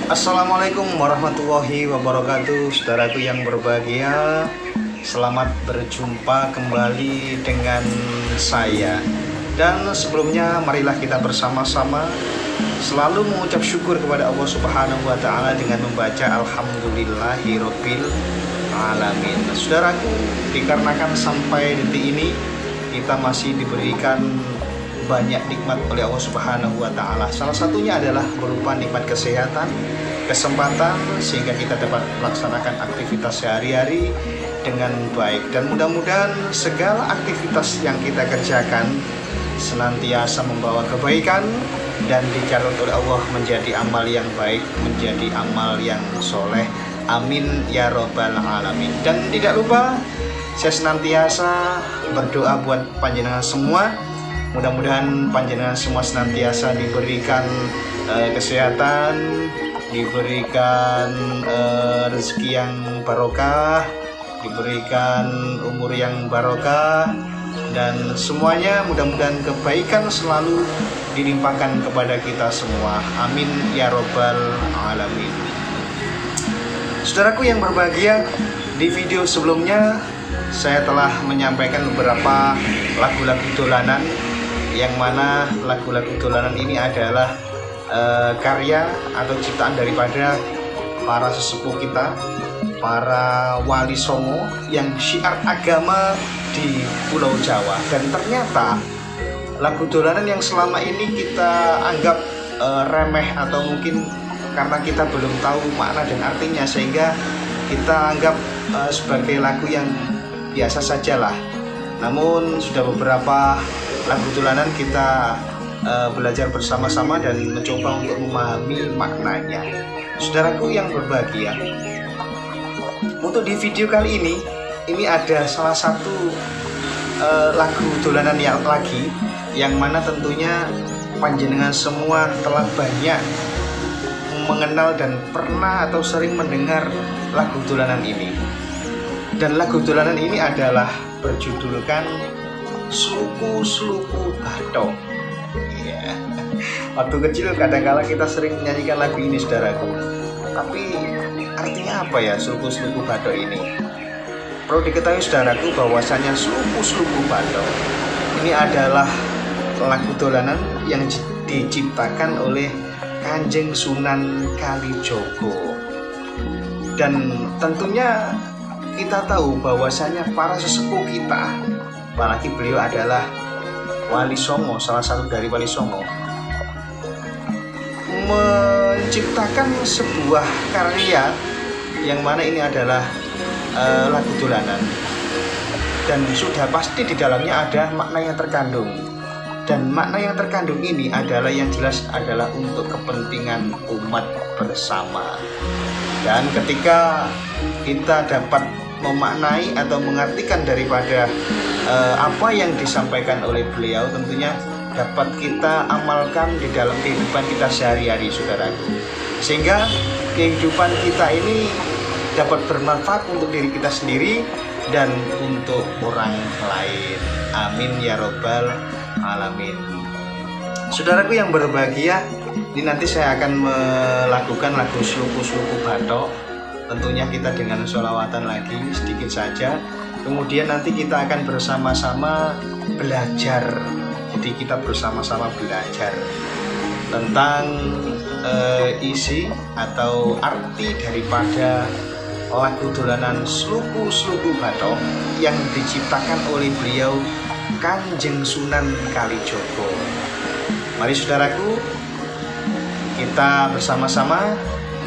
Assalamualaikum warahmatullahi wabarakatuh. Saudaraku yang berbahagia, selamat berjumpa kembali dengan saya. Dan sebelumnya marilah kita bersama-sama selalu mengucap syukur kepada Allah Subhanahu wa Ta'ala dengan membaca Alhamdulillahirabbil alamin. Saudaraku, dikarenakan sampai detik ini kita masih diberikan banyak nikmat oleh Allah Subhanahu wa Ta'ala. Salah satunya adalah berupa nikmat kesehatan, kesempatan, sehingga kita dapat melaksanakan aktivitas sehari-hari dengan baik. Dan mudah-mudahan segala aktivitas yang kita kerjakan senantiasa membawa kebaikan dan dicatat oleh Allah menjadi amal yang baik, menjadi amal yang soleh. Amin ya robbal alamin. Dan tidak lupa saya senantiasa berdoa buat panjenengan semua. Mudah-mudahan panjenengan semua senantiasa diberikan kesehatan, diberikan rezeki yang barokah, diberikan umur yang barokah, dan semuanya mudah-mudahan kebaikan selalu dilimpahkan kepada kita semua. Amin ya robbal alamin. Saudaraku yang berbahagia, di video sebelumnya saya telah menyampaikan beberapa lagu-lagu dolanan, yang mana lagu-lagu dolanan ini adalah karya atau ciptaan daripada para sesepuh kita, para wali songo yang syiar agama di Pulau Jawa. Dan ternyata lagu dolanan yang selama ini kita anggap remeh, atau mungkin karena kita belum tahu makna dan artinya, sehingga kita anggap sebagai lagu yang biasa sajalah. Namun sudah beberapa lagu dolanan kita belajar bersama-sama dan mencoba untuk memahami maknanya. Saudaraku yang berbahagia, untuk di video kali ini ada salah satu lagu dolanan yang lagi, yang mana tentunya panjenengan semua telah banyak mengenal dan pernah atau sering mendengar lagu dolanan ini. Dan lagu dolanan ini adalah berjudulkan Sluku-sluku Bathok. Ya. Waktu kecil kadang-kala kita sering menyanyikan lagu ini, saudaraku. Tapi artinya apa ya sluku-sluku bathok ini? Perlu diketahui, saudaraku, bahwasanya sluku-sluku bathok ini adalah lagu dolanan yang diciptakan oleh Kanjeng Sunan Kalijogo. Dan tentunya kita tahu bahwasanya para sesepuh kita, apalagi beliau adalah wali songo, salah satu dari wali songo, menciptakan sebuah karya yang mana ini adalah lagu dolanan, dan sudah pasti di dalamnya ada makna yang terkandung. Dan makna yang terkandung ini adalah yang jelas adalah untuk kepentingan umat bersama. Dan ketika kita dapat memaknai atau mengartikan daripada apa yang disampaikan oleh beliau, tentunya dapat kita amalkan di dalam kehidupan kita sehari-hari, saudaraku, sehingga kehidupan kita ini dapat bermanfaat untuk diri kita sendiri dan untuk orang lain. Amin ya robbal alamin. Saudaraku yang berbahagia, ini nanti saya akan melakukan lagu Sluku-sluku Bathok. Tentunya kita dengan sholawatan lagi sedikit saja. Kemudian nanti kita akan bersama-sama belajar. Jadi kita bersama-sama belajar tentang isi atau arti daripada lagu dolanan Sluku-sluku Bathok yang diciptakan oleh beliau Kanjeng Sunan Kalijogo. Mari saudaraku, kita bersama-sama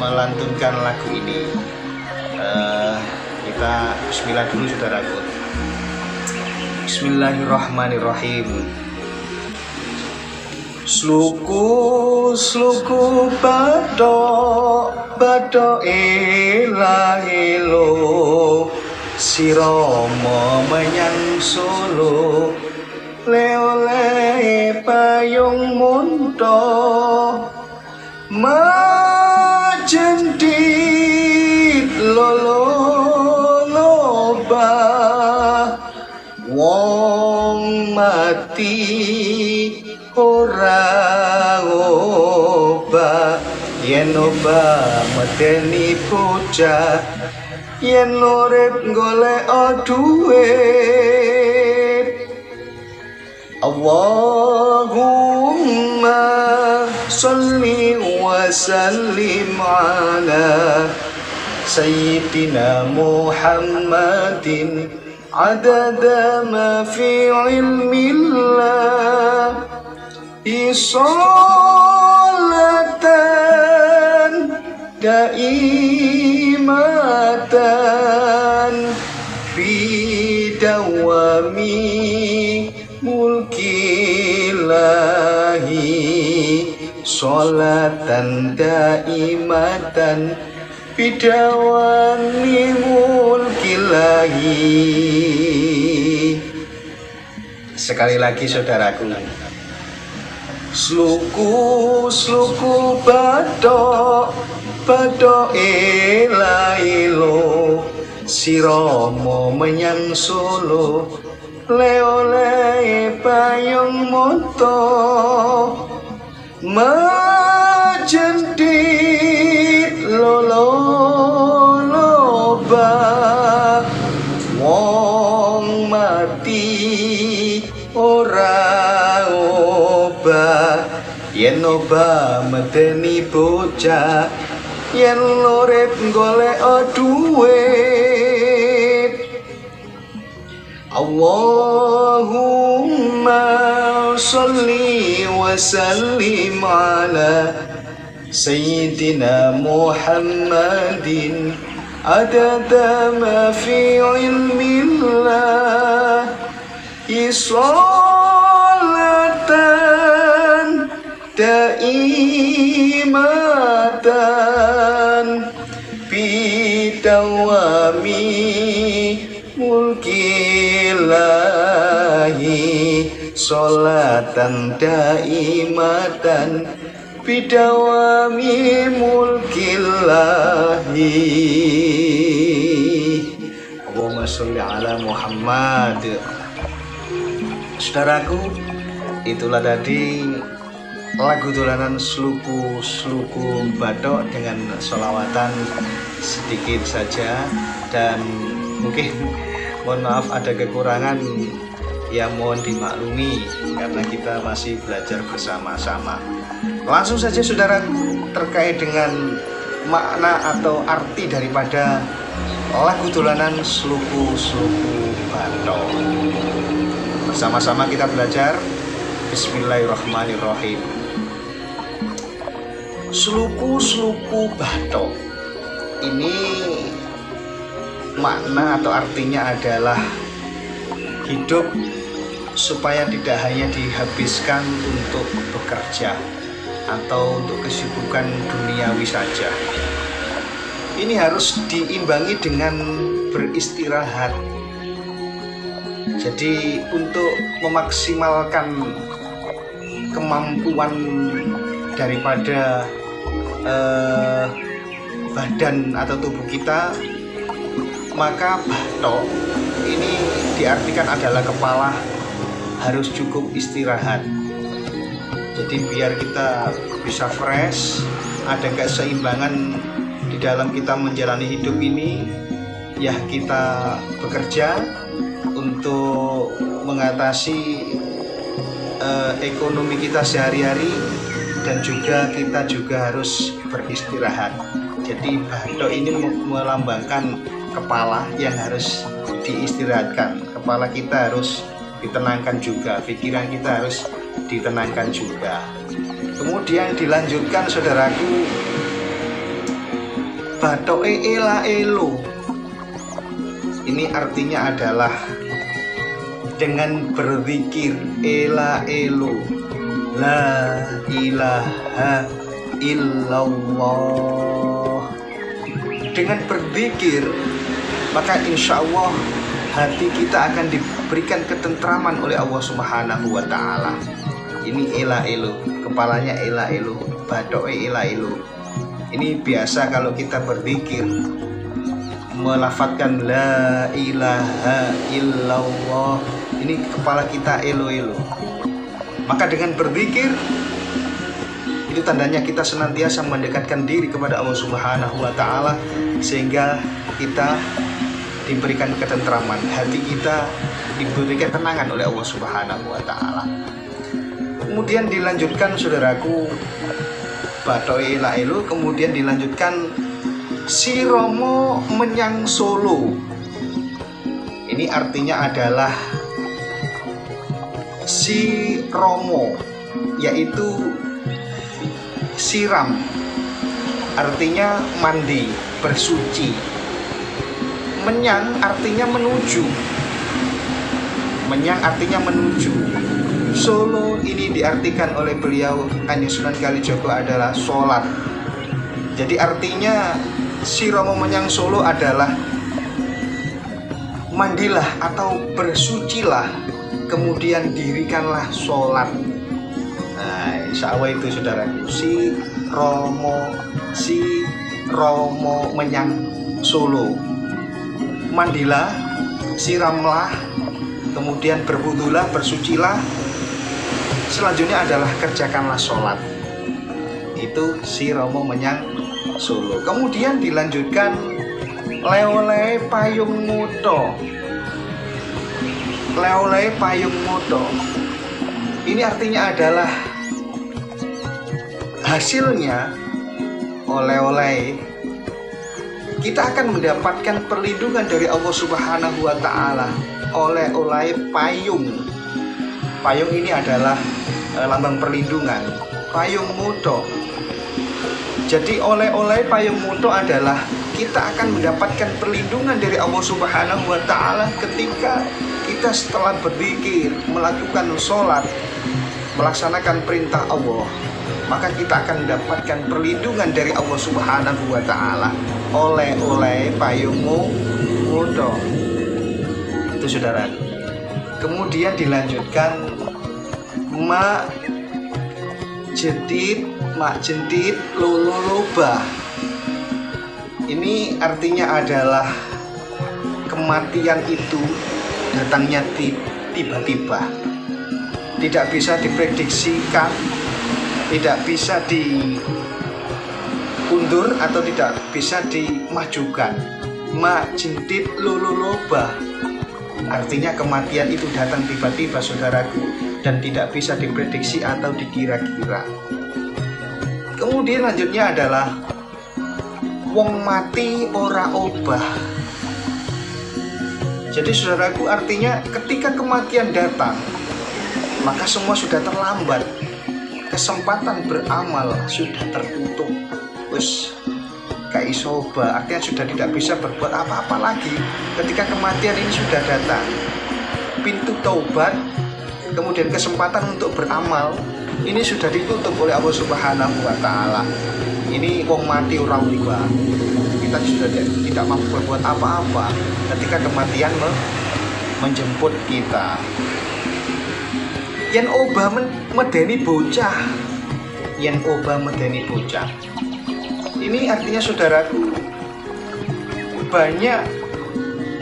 melantunkan lagu ini. Kita bismillah dulu, saudaraku. Bismillahirrahmanirrahim. Sluku-sluku bathok, bathok elo siromo menyang Solo, le-ole payung munto majendit lolo loba, wong mati ora obah yen obah medeni bocah, yen urip golek duit. Allahumma sholli wa sallim ala Sayyidina Muhammadin adada ma fi ilmillah isolatan daimatan bidawami mulkillahi sholatan daimatan bidawami mulkillahi. Sekali lagi saudaraku, sluku bathok ela-elo siromo menyang Solo le-ole payung moto majendit loloba wong mati ora obah yen obah medeni bocah yen urip golek duit. Allahumma sholli wa sallim ala Sayyidina Muhammadin adada ma fi ilmillah isolatan daimatan bidawami mulkillahi sholatan daimatan bidawami mulkillahi. Allahumma sholli ala Muhammad. Saudaraku, itulah tadi lagu dolanan sluku bathok dengan sholawatan sedikit saja, dan mungkin mohon maaf ada kekurangan, ya mohon dimaklumi karena kita masih belajar bersama-sama. Langsung saja saudaraku, terkait dengan makna atau arti daripada lagu dolanan sluku bathok. Bersama-sama kita belajar. Bismillahirrahmanirrahim. Sluku bathok ini makna atau artinya adalah hidup supaya tidak hanya dihabiskan untuk bekerja atau untuk kesibukan duniawi saja. Ini harus diimbangi dengan beristirahat. Jadi untuk memaksimalkan kemampuan daripada badan atau tubuh kita, maka bathok ini diartikan adalah kepala harus cukup istirahat. Jadi biar kita bisa fresh, ada keseimbangan di dalam kita menjalani hidup ini, ya kita bekerja untuk mengatasi ekonomi kita sehari-hari, dan juga kita juga harus beristirahat. Jadi bathok ini melambangkan kepala yang harus diistirahatkan. Kepala kita harus ditenangkan juga, pikiran kita harus ditenangkan juga. Kemudian dilanjutkan saudaraku, bathok ela-elo ini artinya adalah dengan berzikir ela-elo, la ilaha illallah. Dengan berzikir maka insya Allah hati kita akan diberikan ketentraman oleh Allah Subhanahu wa Ta'ala. Ini ela-elo, kepalanya ela-elo, bathok ela-elo. Ini biasa kalau kita berzikir melafadzkan la ilaha illallah, ini kepala kita elo-elo. Maka dengan berzikir Itu tandanya kita senantiasa mendekatkan diri kepada Allah Subhanahu wa Ta'ala, sehingga kita diberikan ketentraman, hati kita diberikan ketenangan oleh Allah Subhanahu wa Ta'ala. Kemudian dilanjutkan saudaraku, Bathoi Ela-elu, kemudian dilanjutkan Si Romo Menyang Solo. Ini artinya adalah Si Romo, yaitu siram, artinya mandi, bersuci. Menyang artinya menuju. Menyang artinya menuju. Solo ini diartikan oleh beliau Kanjeng Sunan Kalijaga adalah sholat. Jadi artinya Si Romo Menyang Solo adalah mandilah atau bersucilah, kemudian dirikanlah sholat. Nah, insya Allah itu saudaraku, Si Romo Menyang Solo. Mandilah, siramlah, kemudian berwudulah, bersucilah. Selanjutnya adalah kerjakanlah sholat. Itu Si Romo Menyang Solo. Kemudian dilanjutkan Leoleh Payung Moto. Leoleh Payung Moto. Ini artinya adalah hasilnya oleh-oleh kita akan mendapatkan perlindungan dari Allah Subhanahu wa Ta'ala oleh-oleh payung. Payung ini adalah lambang perlindungan. Payung Moto. Jadi oleh-oleh payung moto adalah kita akan mendapatkan perlindungan dari Allah Subhanahu wa Ta'ala ketika kita setelah berzikir, melakukan sholat, melaksanakan perintah Allah, maka kita akan mendapatkan perlindungan dari Allah Subhanahu wa Ta'ala oleh-oleh payung moto. Itu saudara. Kemudian dilanjutkan mak jentit lolo loba. Ini artinya adalah kematian itu datangnya tiba-tiba, tidak bisa diprediksikan, tidak bisa diundur atau tidak bisa dimajukan. Ma jentit lolo loba artinya kematian itu datang tiba-tiba saudaraku, dan tidak bisa diprediksi atau dikira-kira. Kemudian lanjutnya adalah wong mati ora obah. Jadi saudaraku, artinya ketika kematian datang, maka semua sudah terlambat. Kesempatan beramal sudah tertutup. Wes gak iso obah, artinya sudah tidak bisa berbuat apa-apa lagi ketika kematian ini sudah datang. Pintu taubat, kemudian kesempatan untuk beramal ini sudah ditutup oleh Allah Subhanahu wa Ta'ala. Ini wong mati orang tiba. Kita sudah tidak mampu berbuat apa-apa ketika kematian menjemput kita. Yen obah medeni bocah. Yen obah medeni bocah. Ini artinya saudaraku, banyak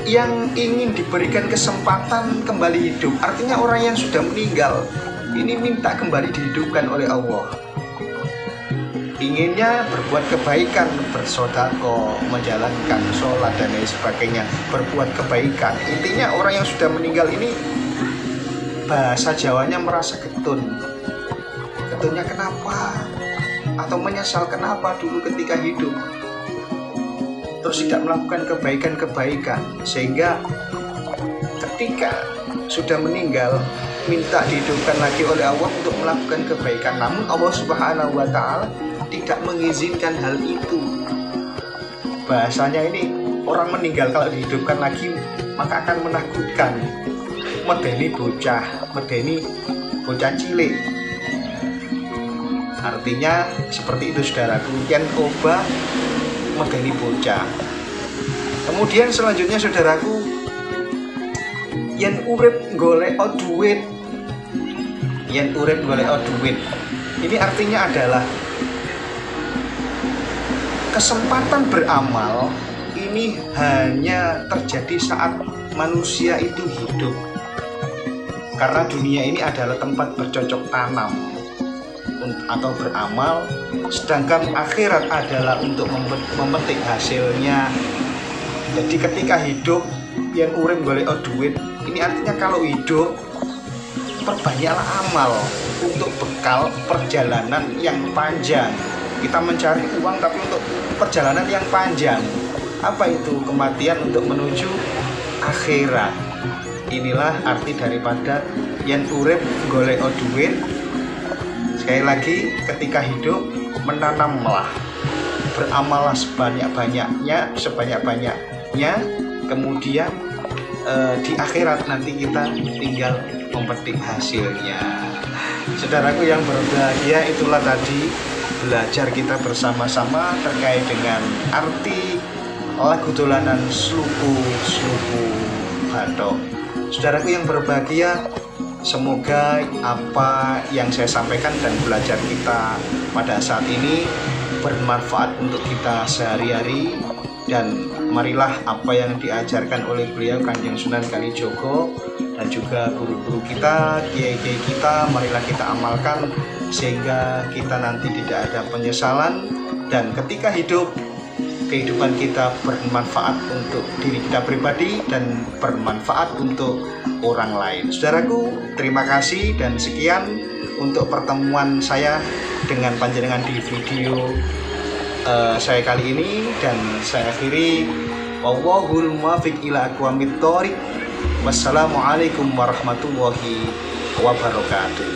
yang ingin diberikan kesempatan kembali hidup. Artinya orang yang sudah meninggal ini minta kembali dihidupkan oleh Allah. Inginnya berbuat kebaikan, bersodako, menjalankan sholat dan lain sebagainya, berbuat kebaikan. Intinya orang yang sudah meninggal ini bahasa Jawanya merasa getun. Getunnya kenapa? Atau menyesal kenapa dulu ketika hidup terus tidak melakukan kebaikan-kebaikan, sehingga ketika sudah meninggal minta dihidupkan lagi oleh Allah untuk melakukan kebaikan. Namun Allah Subhanahu wa Ta'ala tidak mengizinkan hal itu. Bahasanya ini orang meninggal kalau dihidupkan lagi maka akan menakutkan. Medeni bocah cilik. Artinya seperti itu saudaraku, yen obah medeni bocah. Kemudian selanjutnya saudaraku, yen urip golek duit. Yen urip golek duit. Ini artinya adalah kesempatan beramal ini hanya terjadi saat manusia itu hidup. Karena dunia ini adalah tempat bercocok tanam atau beramal, sedangkan akhirat adalah untuk memetik hasilnya. Jadi ketika hidup yang urip golek duit, ini artinya kalau hidup perbanyaklah amal untuk bekal perjalanan yang panjang. Kita mencari uang tapi untuk perjalanan yang panjang. Apa itu? Kematian untuk menuju akhirat. Inilah arti daripada yen urip golek duit. Sekali lagi, ketika hidup menanamlah, beramallah sebanyak-banyaknya, kemudian di akhirat nanti kita tinggal memetik hasilnya. Saudaraku yang berbahagia, itulah tadi belajar kita bersama-sama terkait dengan arti lagu dolanan Sluku Bathok. Saudaraku yang berbahagia, semoga apa yang saya sampaikan dan belajar kita pada saat ini bermanfaat untuk kita sehari-hari, dan marilah apa yang diajarkan oleh beliau Kanjeng Sunan Kalijogo dan juga guru-guru kita, kiai-kiai kita, marilah kita amalkan sehingga kita nanti tidak ada penyesalan, dan ketika hidup, kehidupan kita bermanfaat untuk diri kita pribadi dan bermanfaat untuk orang lain. Saudaraku, terima kasih dan sekian untuk pertemuan saya dengan panjenengan di video saya kali ini, dan saya akhiri, wallahul muwaffiq ila aqwamit thoriq. Wassalamualaikum warahmatullahi wabarakatuh.